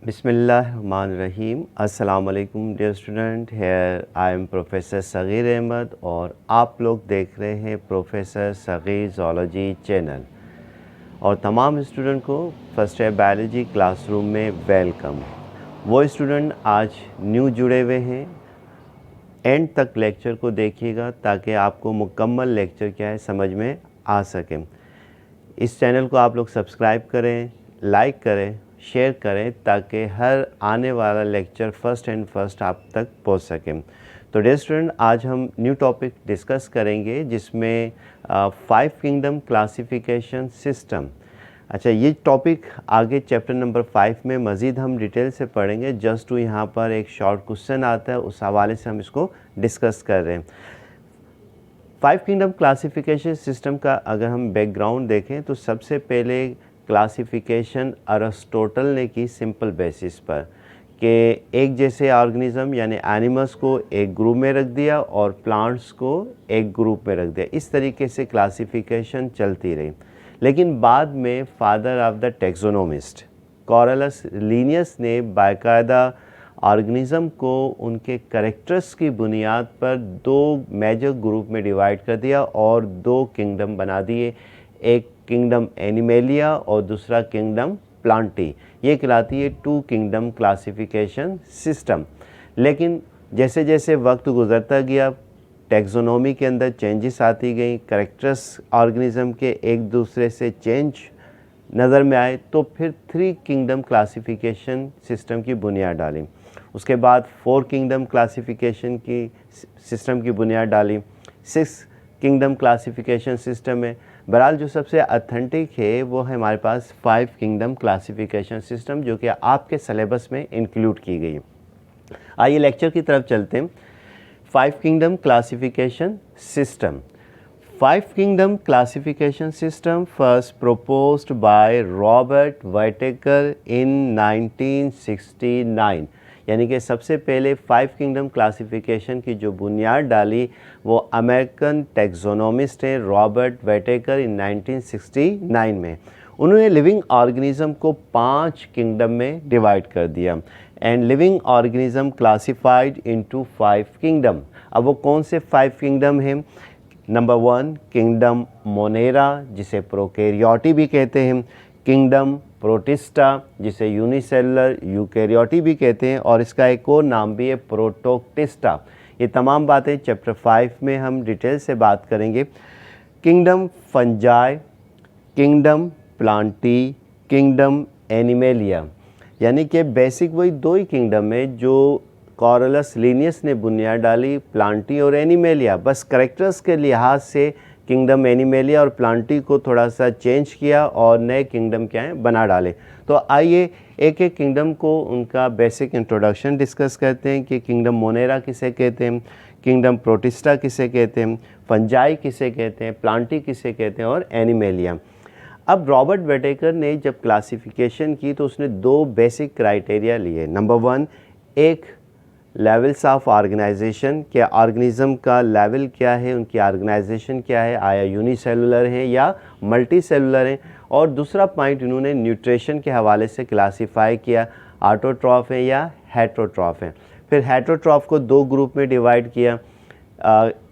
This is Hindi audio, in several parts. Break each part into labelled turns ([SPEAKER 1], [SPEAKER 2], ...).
[SPEAKER 1] बिस्मिल्लाहिर्रहमानिर्रहीम। अस्सलाम वालेकुम dear student, here I am professor Sagir Ahmad और आप लोग देख रहे हैं प्रोफेसर सगीर ज़ूलॉजी चैनल। और तमाम स्टूडेंट को फर्स्ट ईयर बायोलॉजी क्लासरूम में वेलकम। वो स्टूडेंट आज न्यू जुड़े हुए हैं, एंड तक लेक्चर को देखिएगा ताकि आपको मुकम्मल लेक्चर क्या है समझ में आ सके। इस चैनल को आप लोग सब्सक्राइब करें, लाइक करें, शेयर करें ताकि हर आने वाला लेक्चर फर्स्ट आप तक पहुंच सकें। तो डियर स्टूडेंट, आज हम न्यू टॉपिक डिस्कस करेंगे जिसमें 5 किंगडम क्लासिफिकेशन सिस्टम। अच्छा, ये टॉपिक आगे चैप्टर नंबर 5 में मज़ीद हम डिटेल से पढ़ेंगे। जस्ट टू यहाँ पर एक शॉर्ट क्वेश्चन आता है, उस हवाले से हम इसको डिस्कस कर रहे हैं। 5 किंगडम क्लासिफिकेशन सिस्टम का अगर हम बैकग्राउंड देखें तो सबसे पहले क्लासिफिकेशन अरिस्टोटल ने की सिंपल बेसिस पर कि एक जैसे ऑर्गेनिज़म यानी एनिमल्स को एक ग्रुप में रख दिया और प्लांट्स को एक ग्रुप में रख दिया। इस तरीके से क्लासिफिकेशन चलती रही। लेकिन बाद में फादर ऑफ द टैक्सोनोमिस्ट कॉरलस लीनियस ने बाकायदा ऑर्गेनिज़म को उनके कैरेक्टर्स की बुनियाद पर 2 मेजर ग्रुप में डिवाइड कर दिया और 2 किंगडम बना दिए। एक किंगडम एनिमेलिया और दूसरा किंगडम प्लांटी। ये कहलाती है 2 किंगडम क्लासिफिकेशन सिस्टम। लेकिन जैसे जैसे वक्त गुज़रता गया, टैक्सोनॉमी के अंदर चेंजेस आती गई, कैरेक्टर्स ऑर्गेनिज़म के एक दूसरे से चेंज नज़र में आए, तो फिर 3 किंगडम क्लासिफिकेशन सिस्टम की बुनियाद डाली। उसके बाद 4 किंगडम क्लासिफिकेशन की सिस्टम की बुनियाद डाली। 6 किंगडम क्लासिफिकेशन सिस्टम है। बहरहाल जो सबसे अथेंटिक है वो है हमारे पास 5 किंगडम क्लासिफिकेशन सिस्टम, जो कि आपके सिलेबस में इंक्लूड की गई। आइए लेक्चर की तरफ चलते हैं। 5 kingdom classification system. 5 kingdom classification system first proposed by Robert Whittaker in 1969। यानी कि सबसे पहले 5 किंगडम क्लासिफिकेशन की जो बुनियाद डाली वो अमेरिकन टैक्सोनोमिस्ट हैं रॉबर्ट वाइटेकर इन 1969 में। उन्होंने लिविंग ऑर्गेनिज़म को 5 किंगडम में डिवाइड कर दिया and living organism classified into 5 kingdom. अब वो कौन से 5 किंगडम हैं? नंबर 1 किंगडम मोनेरा, जिसे प्रोकैरियोटी भी कहते हैं। किंगडम प्रोटिस्टा, जिसे यूनिसेलुलर यूकैरियोटी भी कहते हैं, और इसका एक और नाम भी है प्रोटोक्टिस्टा। ये तमाम बातें चैप्टर 5 में हम डिटेल से बात करेंगे। Kingdom fungi, kingdom Plantae, kingdom animalia. यानी कि बेसिक वही 2 ही किंगडम है जो कॉरलस लीनियस ने बुनियाद डाली, प्लांटी और एनिमेलिया। बस करेक्टर्स के लिहाज से किंगडम एनिमेलिया और प्लांटी को थोड़ा सा चेंज किया और नए किंगडम क्या हैं बना डाले। तो आइए एक एक किंगडम को उनका बेसिक इंट्रोडक्शन डिस्कस करते हैं कि किंगडम मोनेरा किसे कहते हैं, किंगडम प्रोटिस्टा किसे कहते हैं, फंजाई किसे कहते हैं, प्लांटी किसे कहते हैं और एनिमेलिया। अब रॉबर्ट वाइटेकर ने जब क्लासिफिकेशन की तो उसने 2 बेसिक क्राइटेरिया लिए। नंबर 1 एक लेवल्स ऑफ ऑर्गेनाइजेशन, क्या ऑर्गेनिज़म का लेवल क्या है, उनकी ऑर्गेनाइजेशन क्या है, आया यूनिसेलुलर है या मल्टी सेलुलर है। और दूसरा पॉइंट इन्होंने न्यूट्रिशन के हवाले से क्लासिफाई किया, ऑटोट्रॉफ है या हेटरोट्रॉफ है। फिर हेटरोट्रॉफ को 2 ग्रुप में डिवाइड किया,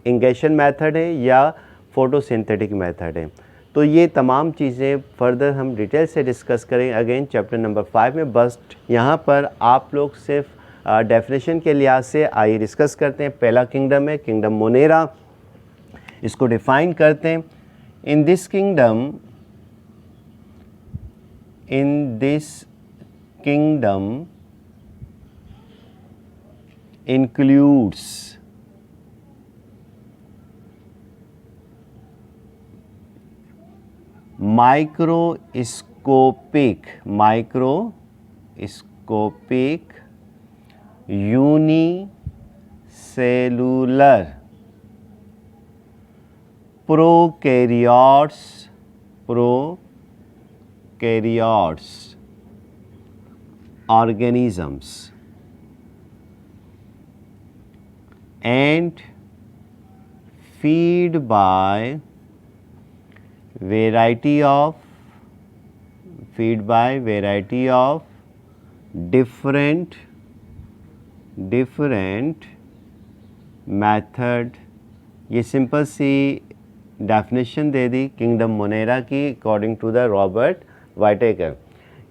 [SPEAKER 1] इंगेशन मेथड है या फोटोसिंथेटिक मेथड है। तो ये तमाम चीज़ें फर्दर हम डिटेल से डिस्कस करेंगे अगेन चैप्टर नंबर 5 में। बस यहाँ पर आप लोग सिर्फ डेफिनेशन के लिहाज से आइए डिस्कस करते हैं। पहला किंगडम है किंगडम मोनेरा, इसको डिफाइन करते हैं। इन this kingdom includes microscopic unicellular prokaryotes organisms and feed by variety of feed by variety of different method। ये सिंपल सी डेफिनेशन दे दी किंगडम मोनेरा की अकॉर्डिंग टू द रॉबर्ट वाइटेकर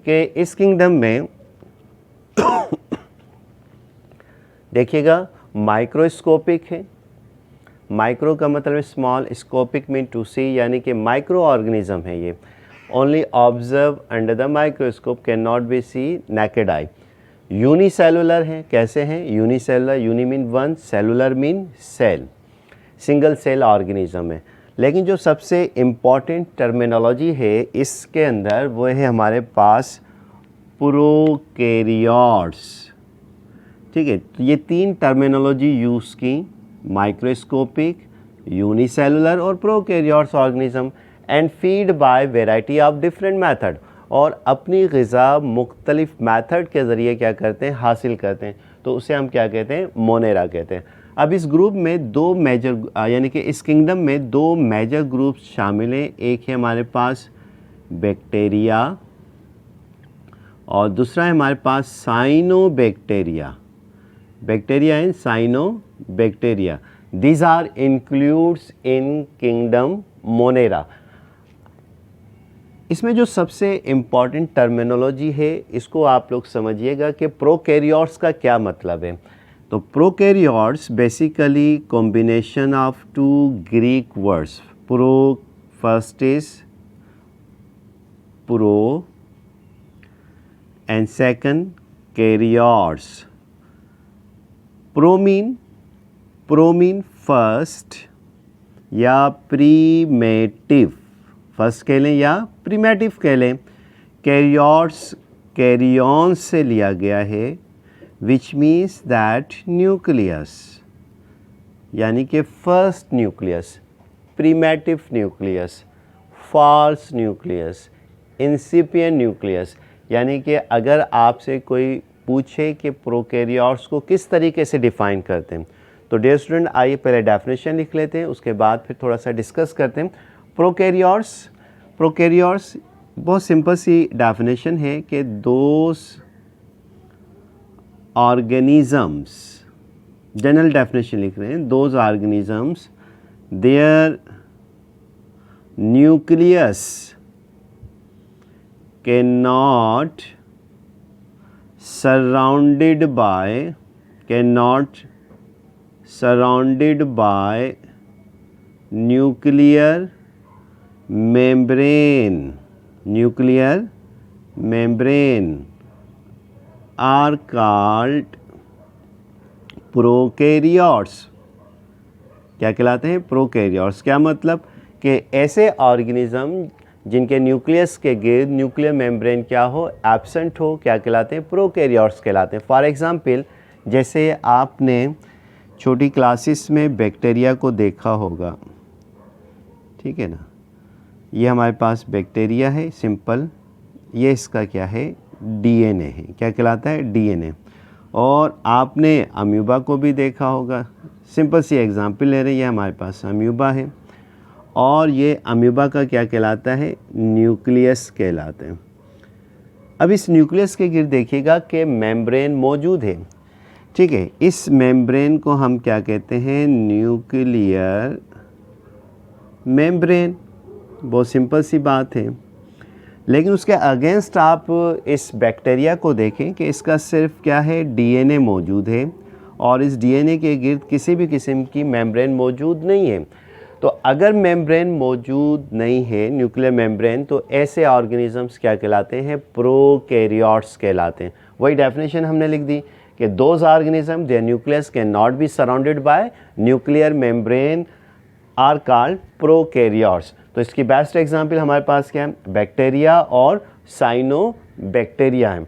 [SPEAKER 1] कि इस किंगडम में देखिएगा माइक्रोस्कोपिक है। माइक्रो का मतलब small, scopic mean to see, यानी कि माइक्रो ऑर्गेनिज्म है ये। Only observe under the microscope, can not be see naked eye. Unicellular हैं, कैसे हैं? Unicellular, uni mean one, cellular mean cell, single cell organism है। लेकिन जो सबसे इम्पॉर्टेंट टर्मिनोलॉजी है इसके अंदर वो है हमारे पास प्रोकैरियोट्स। ठीक है, तो ये तीन टर्मिनोलॉजी यूज़ की, माइक्रोस्कोपिक, यूनिसेलुलर और prokaryotes organism, and feed by variety of different method, और अपनी ग़िज़ा मुख्तलिफ मेथड के ज़रिए क्या करते हैं? हासिल करते हैं। तो उसे हम क्या कहते हैं? मोनेरा कहते हैं। अब इस ग्रुप में दो मेजर, यानी कि इस किंगडम में दो मेजर ग्रुप्स शामिल हैं। एक है हमारे पास बैक्टीरिया और दूसरा है हमारे पास cyanobacteria. Bacteria and cyanobacteria, these are includes in kingdom Monera. इसमें जो सबसे इम्पॉर्टेंट टर्मिनोलॉजी है इसको आप लोग समझिएगा कि प्रोकैरियोट्स का क्या मतलब है। तो prokaryotes basically combination of two Greek words, pro, first is pro and second karyotes. Pro mean first या प्रीमेटिव, फर्स्ट कह लें या प्रीमेटिव कह लें। कैरियोट्स कैरियॉन से लिया गया है, विच मीन्स दैट न्यूक्लियस, यानी कि first nucleus, primitive nucleus, false nucleus, incipient nucleus. यानी कि अगर आपसे कोई पूछे कि प्रोकैरियोट्स को किस तरीके से डिफ़ाइन करते हैं, तो डियर स्टूडेंट आइए पहले डेफिनेशन लिख लेते हैं, उसके बाद फिर थोड़ा सा डिस्कस करते हैं। प्रोकैरियोट्स बहुत सिंपल सी डेफिनेशन है कि दोज ऑर्गेनिजम्स, जनरल डेफिनेशन लिख रहे हैं, those organisms their nucleus can not surrounded by nuclear membrane are called prokaryotes। क्या कहलाते हैं? प्रोकैरियोट्स। क्या मतलब कि ऐसे ऑर्गेनिज्म जिनके न्यूक्लियस के गिर्द न्यूक्लियर मेम्ब्रेन क्या हो? एब्सेंट हो, क्या कहलाते हैं? प्रोकैरियोट्स कहलाते हैं। फॉर एग्जांपल जैसे आपने छोटी क्लासेस में बैक्टीरिया को देखा होगा, ठीक है ना, ये हमारे पास बैक्टीरिया है सिंपल, ये इसका क्या है? डीएनए है। क्या कहलाता है? डीएनए। और आपने अम्यूबा को भी देखा होगा, सिंपल सी एग्जांपल ले रहे हैं, ये हमारे पास अम्यूबा है और ये अम्यूबा का क्या कहलाता है? न्यूक्लियस कहलाते हैं। अब इस न्यूक्लियस के गिर्द देखिएगा कि मेम्ब्रेन मौजूद है, ठीक है। इस मेम्ब्रेन को हम क्या कहते हैं? Nuclear membrane. बहुत सिंपल सी बात है। लेकिन उसके अगेंस्ट आप इस बैक्टीरिया को देखें कि इसका सिर्फ क्या है? डीएनए मौजूद है और इस डीएनए के गिर्द किसी भी किस्म की मेम्ब्रेन मौजूद नहीं है। तो अगर मेम्ब्रेन मौजूद नहीं है, न्यूक्लियर मेम्ब्रेन, तो ऐसे ऑर्गेनिजम्स क्या कहलाते हैं? प्रोकैरियोट्स कहलाते हैं। वही डेफिनेशन हमने लिख दी कि those organism their nucleus can not be surrounded by nuclear membrane are called prokaryotes. तो इसकी बेस्ट एग्जांपल हमारे पास क्या है? बैक्टीरिया और साइनोबैक्टीरिया है।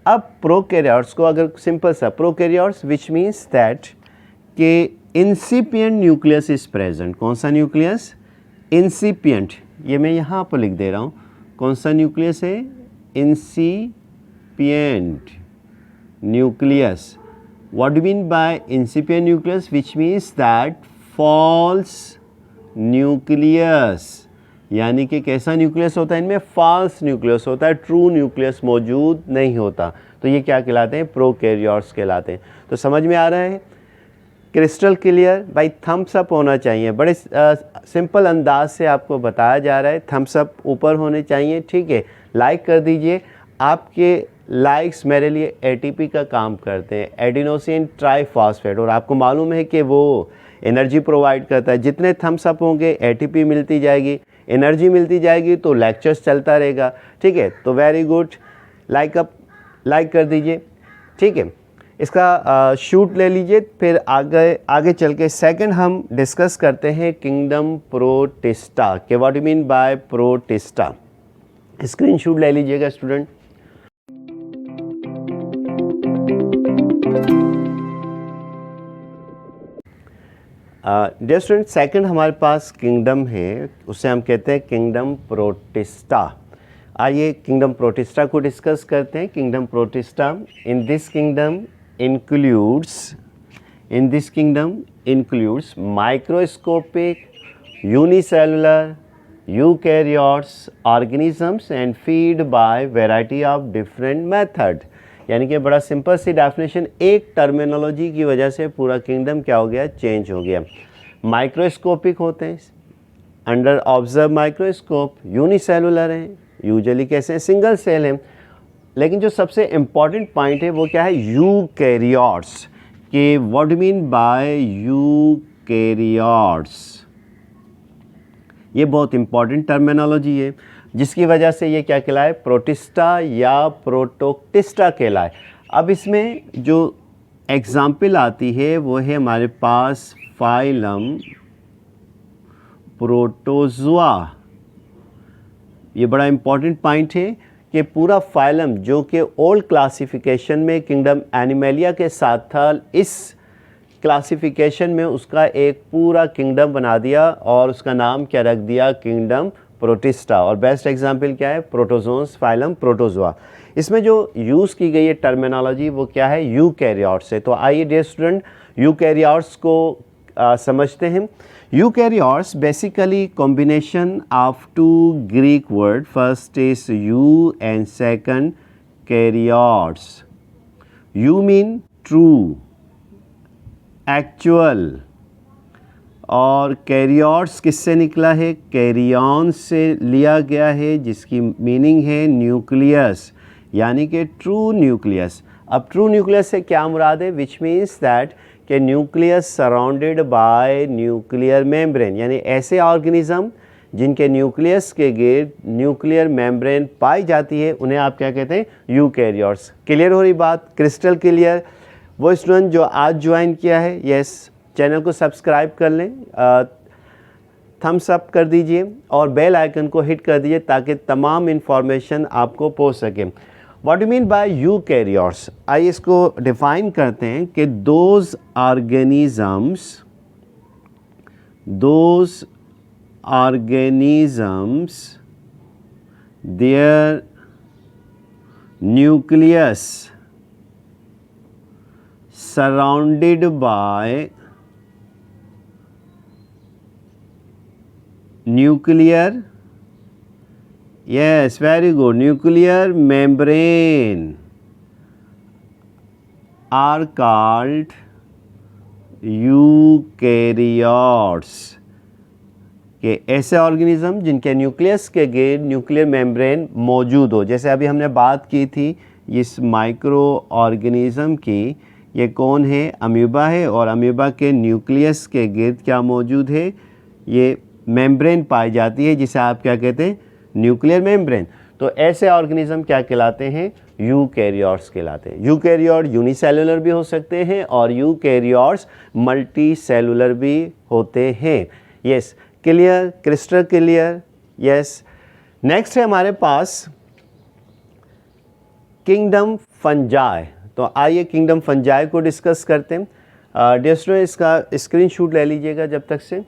[SPEAKER 1] अब प्रोकैरियोट्स को अगर सिंपल सा प्रोकैरियोट्स विच मीन्स दैट कि इंसिपिएंट न्यूक्लियस इज प्रेजेंट। कौन सा न्यूक्लियस? इंसिपिएंट। ये मैं यहाँ पर लिख दे रहा हूँ। कौन सा न्यूक्लियस है? Incipient nucleus. What do mean by incipient nucleus? Which means that false nucleus, यानी कि कैसा न्यूक्लियस होता है इनमें, फॉल्स न्यूक्लियस होता है, ट्रू न्यूक्लियस मौजूद नहीं होता। तो ये क्या कहलाते हैं, प्रोकैरियोट्स कहलाते हैं। तो समझ में आ रहा है, क्रिस्टल क्लियर भाई, थम्स अप होना चाहिए, बड़े सिंपल अंदाज से आपको बताया जा रहा है, थम्स अप ऊपर होने चाहिए, ठीक है। लाइक कर दीजिए, आपके लाइक्स मेरे लिए एटीपी का काम करते हैं, एडिनोसिन ट्राइफॉस्फेट, और आपको मालूम है कि वो एनर्जी प्रोवाइड करता है। जितने थम्स अप होंगे एटीपी मिलती जाएगी, एनर्जी मिलती जाएगी, तो लेक्चर्स चलता रहेगा, ठीक है। तो वेरी गुड, लाइक कर दीजिए, ठीक है। इसका शूट ले लीजिए, फिर आगे चल के सेकंड हम डिस्कस करते हैं किंगडम प्रोटिस्टा के, what you mean by protista. Screen shoot ले लीजिएगा स्टूडेंट। डियर स्टूडेंट, सेकंड हमारे पास किंगडम है, उसे हम कहते हैं किंगडम प्रोटिस्टा। आइए किंगडम प्रोटिस्टा को डिस्कस करते हैं। Kingdom protista, in this kingdom includes microscopic unicellular eukaryotes organisms and feed by variety of different method। यानी कि बड़ा सिंपल सी डेफिनेशन, एक टर्मिनोलॉजी की वजह से पूरा किंगडम क्या हो गया, चेंज हो गया। माइक्रोस्कोपिक होते हैं, अंडर ऑब्जर्व माइक्रोस्कोप, यूनिसेलुलर हैं, यूजुअली कैसे हैं, सिंगल सेल हैं। लेकिन जो सबसे इम्पॉर्टेंट पॉइंट है वो क्या है, यूकैरियोट्स के, what do mean by eukaryotes. ये बहुत इम्पॉर्टेंट टर्मिनोलॉजी है, जिसकी वजह से ये क्या कहलाए, प्रोटिस्टा या प्रोटोक्टिस्टा कहलाए। अब इसमें जो एग्जाम्पल आती है वो है हमारे पास फाइलम प्रोटोजोआ। ये बड़ा इम्पॉर्टेंट पॉइंट है कि पूरा फाइलम जो कि ओल्ड क्लासिफिकेशन में किंगडम एनिमेलिया के साथ था, इस क्लासिफिकेशन में उसका एक पूरा किंगडम बना दिया और उसका नाम क्या रख दिया, किंगडम प्रोटिस्टा। और बेस्ट एग्जांपल क्या है, प्रोटोजोन्स, फाइलम प्रोटोजोआ। इसमें जो यूज़ की गई है टर्मिनोलॉजी वो क्या है, यूकैरियोट्स है। तो आइए डियर स्टूडेंट यूकैरियोट्स को समझते हैं। Eukaryotes basically combination of two Greek word, first is eu and second karyotes. Eu mean true, actual, और कैरियोट्स किससे निकला है, कैरियन से लिया गया है, जिसकी मीनिंग है न्यूक्लियस, यानी कि ट्रू न्यूक्लियस। अब ट्रू न्यूक्लियस से क्या मुराद है, विच मीन्स दैट कि nucleus surrounded by nuclear membrane, यानी ऐसे ऑर्गेनिज्म जिनके न्यूक्लियस के गिर्द न्यूक्लियर मेम्ब्रेन पाई जाती है, उन्हें आप क्या कहते हैं, यूकैरियोट्स। क्लियर हो रही बात, क्रिस्टल क्लियर। वो स्टूडेंट जो आज ज्वाइन किया है, यस, चैनल को सब्सक्राइब कर लें, थम्स अप कर दीजिए और बेल आइकन को हिट कर दीजिए ताकि तमाम इन्फॉर्मेशन आपको पहुंच सके। What do mean by eukaryotes, आइए इसको डिफाइन करते हैं कि those organisms their nucleus surrounded by nuclear, yes, very good, nuclear membrane are called eukaryotes। कि ऐसे ऑर्गेनिज्म जिनके न्यूक्लियस के गिर्द न्यूक्लियर मेम्ब्रेन मौजूद हो, जैसे अभी हमने बात की थी इस माइक्रो ऑर्गेनिज्म की, ये कौन है, अमीबा है, और अमीबा के न्यूक्लियस के गिर्द क्या मौजूद है, ये मेम्ब्रेन पाई जाती है, जिसे आप क्या कहते हैं, न्यूक्लियर मेम्ब्रेन। तो ऐसे ऑर्गेनिज्म क्या कहलाते हैं, यूकैरियोट्स कहलाते हैं। यूकैरियोट यूनिसेलुलर भी हो सकते हैं और यूकैरियोट्स मल्टी सेलुलर भी होते हैं। Yes, clear, crystal clear, yes. Next है हमारे पास किंगडम फंजाई। तो आइए किंगडम फंजाई को डिस्कस करते हैं। डियर स्टूडेंट, इसका स्क्रीनशॉट ले लीजिएगा जब तक से।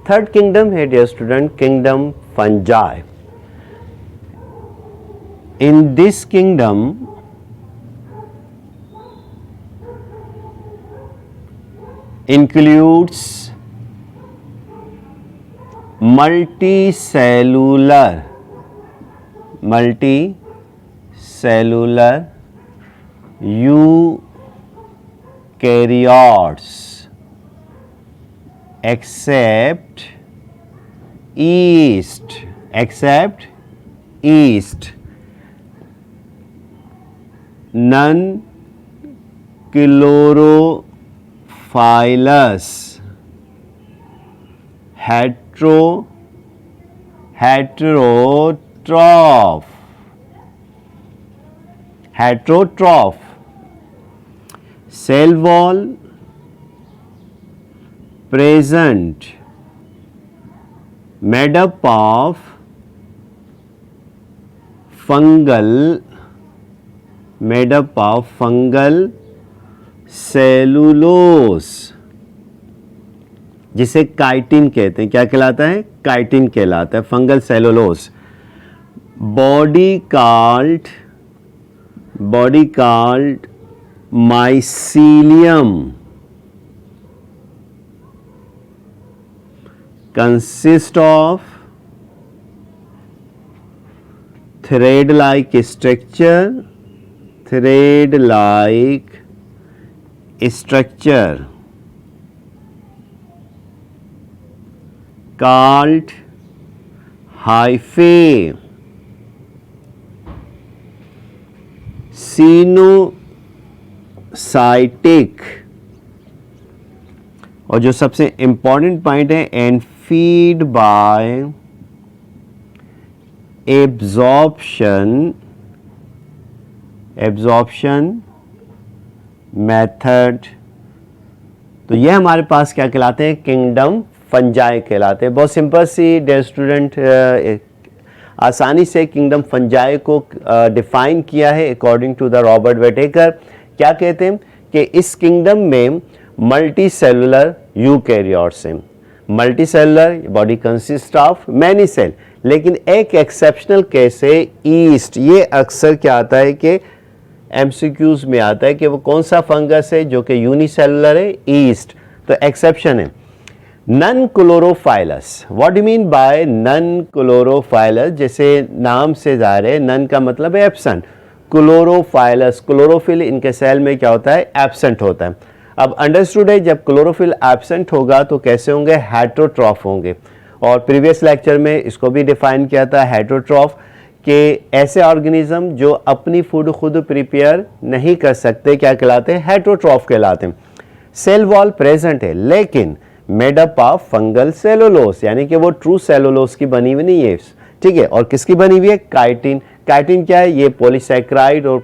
[SPEAKER 1] थर्ड किंगडम है dear student, kingdom fungi. In this kingdom includes multicellular eukaryotes except yeast, non-chlorophylus, heterotroph, cell wall present, made up of fungal cellulose, जिसे काइटिन कहते हैं। क्या कहलाता है? काइटिन कहलाता है, fungal cellulose. Body called mycelium consist of thread like structure called hyphae, sinusotic, और जो सबसे इंपॉर्टेंट पॉइंट है, and feed bye absorption method. तो ये हमारे पास क्या कहलाते हैं? किंगडम फंजाई कहलाते हैं। बहुत सिंपल सी डियर स्टूडेंट, आसानी से किंगडम फंजाई को डिफाइन किया है according to the Robert Whittaker. क्या कहते हैं कि इस किंगडम में मल्टी सेलुलर यूकैरियोट्स हैं। Multi cellular body consist of many cell, लेकिन एक एक्सेप्शनल केस है ईस्ट। ये अक्सर क्या आता है कि एमसीक्यूज में आता है कि वो कौन सा फंगस है जो कि यूनिसेलुलर है, ईस्ट। तो एक्सेप्शन है non chlorophyllous. What do mean by non chlorophyllous? जैसे नाम से जाहिर है, नन का मतलब है एब्सेंट, क्लोरोफाइलस, क्लोरोफिल इनके सेल में क्या होता है? एब्सेंट होता है। अब अंडरस्टूड है, जब क्लोरोफिल एब्सेंट होगा तो कैसे होंगे? हेटेरोट्रॉफ होंगे। और प्रीवियस लेक्चर में इसको भी डिफाइन किया था, हेटेरोट्रॉफ के ऐसे ऑर्गेनिज्म जो अपनी फूड खुद प्रिपेयर नहीं कर सकते क्या कहलाते हैं? हेटेरोट्रॉफ कहलाते हैं। सेल वॉल प्रेजेंट है लेकिन made up of fungal cellulose, यानी कि वो ट्रू सेलुलोस की बनी हुई नहीं है, ठीक है। और किसकी बनी हुई है? काइटिन। काइटिन क्या है? ये पॉलीसैकेराइड और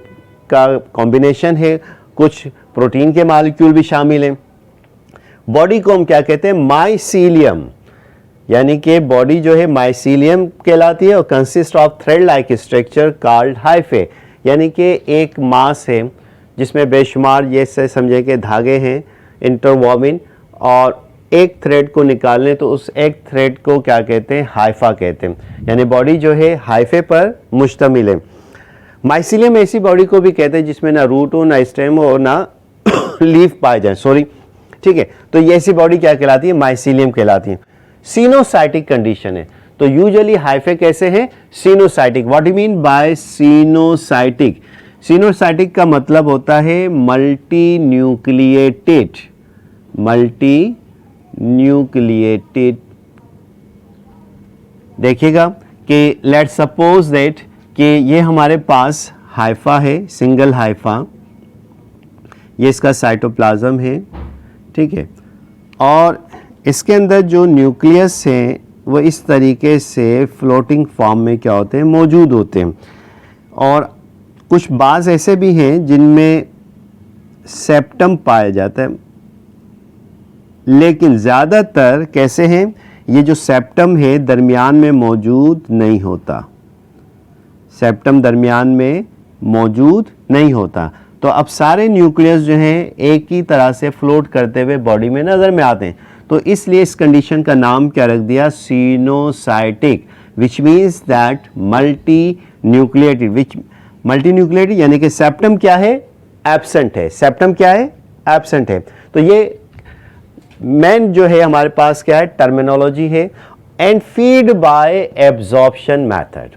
[SPEAKER 1] का कॉम्बिनेशन है, कुछ प्रोटीन के मॉलिक्यूल भी शामिल हैं। बॉडी को हम क्या कहते हैं? माइसीलियम, यानी कि बॉडी जो है माइसीलियम कहलाती है और consist of thread like structure called hyphae, यानी कि एक मास है जिसमें बेशुमार ये से समझे कि धागे हैं इंटरवॉविन, और एक थ्रेड को निकालने तो उस एक थ्रेड को क्या कहते हैं? हाइफा कहते हैं। यानी बॉडी जो है हाइफे पर मुश्तमिल है। माइसीलियम ऐसी बॉडी को भी कहते हैं जिसमें ना रूट हो, ना स्टेम हो और ना लीफ पाए जाए, सॉरी, ठीक है। तो ये ऐसी बॉडी क्या कहलाती है? माइसीलियम कहलाती है। सिनोसाइटिक कंडीशन है, तो यूजुअली हाइफे कैसे हैं? Coenocytic. What do mean bye coenocytic? Coenocytic का मतलब होता है मल्टी न्यूक्लिएटेड। देखिएगा कि लेट्स सपोज दैट कि ये हमारे पास हाइफा है, सिंगल हाइफा, ये इसका साइटोप्लाज्म है, ठीक है। और इसके अंदर जो न्यूक्लियस हैं वो इस तरीके से फ्लोटिंग फॉर्म में क्या होते हैं? मौजूद होते हैं। और कुछ बाज़ ऐसे भी हैं जिनमें सेप्टम पाया जाता है, लेकिन ज़्यादातर कैसे हैं? ये जो सेप्टम है दरमियान में मौजूद नहीं होता, सेप्टम दरमियान में मौजूद नहीं होता। तो अब सारे न्यूक्लियस जो हैं एक ही तरह से फ्लोट करते हुए बॉडी में नज़र में आते हैं। तो इसलिए इस कंडीशन का नाम क्या रख दिया? Coenocytic, which means that multi nucleated, यानी कि सेप्टम क्या है? एब्सेंट है। सेप्टम क्या है? एब्सेंट है। तो ये मेन जो है हमारे पास क्या है, टर्मिनोलॉजी है। And feed bye absorption method,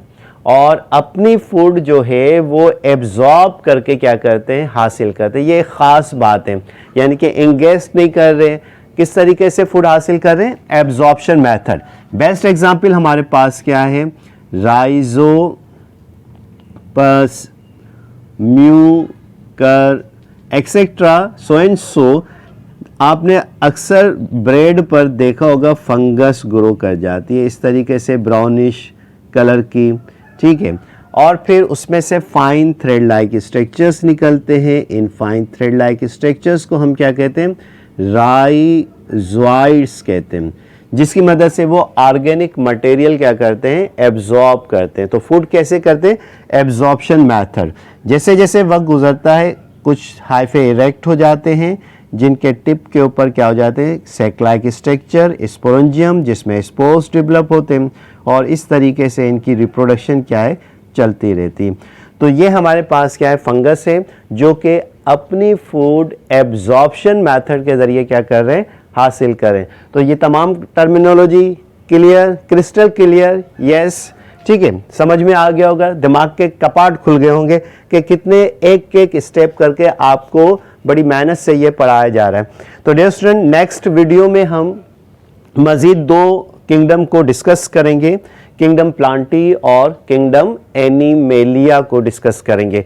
[SPEAKER 1] और अपनी फूड जो है वो एब्जॉर्ब करके क्या करते हैं, हासिल करते हैं। ये ख़ास बात है, यानी कि इंगेस्ट नहीं कर रहे, किस तरीके से फूड हासिल कर रहे हैं, एब्जॉर्प्शन मेथड। बेस्ट एग्जांपल हमारे पास क्या है, Rhizopus, Mucor, etcetera, so and so. आपने अक्सर ब्रेड पर देखा होगा फंगस ग्रो कर जाती है इस तरीके से, ब्राउनिश कलर की, ठीक है। और फिर उसमें से फाइन थ्रेड लाइक स्ट्रक्चर्स निकलते हैं। In fine thread like structures को हम क्या कहते हैं, राइजोइड्स कहते हैं, जिसकी मदद से वो ऑर्गेनिक मटेरियल क्या करते हैं, एब्जॉर्ब करते हैं। तो फूड कैसे करते हैं, एब्जॉर्प्शन मेथड। जैसे जैसे वक्त गुजरता है कुछ हाइफे इरेक्ट हो जाते हैं, जिनके टिप के ऊपर क्या हो जाते हैं, सैक लाइक स्ट्रक्चर, स्पोरेंजियम, जिसमें स्पोर्स डेवलप होते हैं, और इस तरीके से इनकी रिप्रोडक्शन क्या है, चलती रहती। तो ये हमारे पास क्या है, फंगस है, जो कि अपनी फूड एब्जॉर्प्शन मेथड के ज़रिए क्या कर रहे हैं, हासिल करें। तो ये तमाम terminology clear, crystal clear, yes, ठीक है, समझ में आ गया होगा, दिमाग के कपाट खुल गए होंगे कि कितने एक एक स्टेप करके आपको बड़ी मेहनत से ये पढ़ाया जा रहा है। तो डियर स्टूडेंट, नेक्स्ट वीडियो में हम मज़ीद 2 किंगडम को डिस्कस करेंगे, किंगडम प्लांटी और किंगडम एनिमेलिया को डिस्कस करेंगे।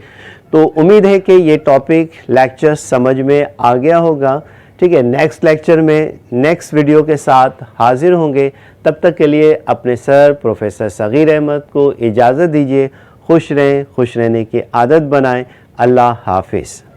[SPEAKER 1] तो उम्मीद है कि ये टॉपिक लेक्चर समझ में आ गया होगा, ठीक है। नेक्स्ट लेक्चर में नेक्स्ट वीडियो के साथ हाजिर होंगे। तब तक के लिए अपने सर प्रोफेसर सगीर अहमद को इजाज़त दीजिए। खुश रहें, खुश रहने की आदत बनाएं। अल्लाह हाफिज़।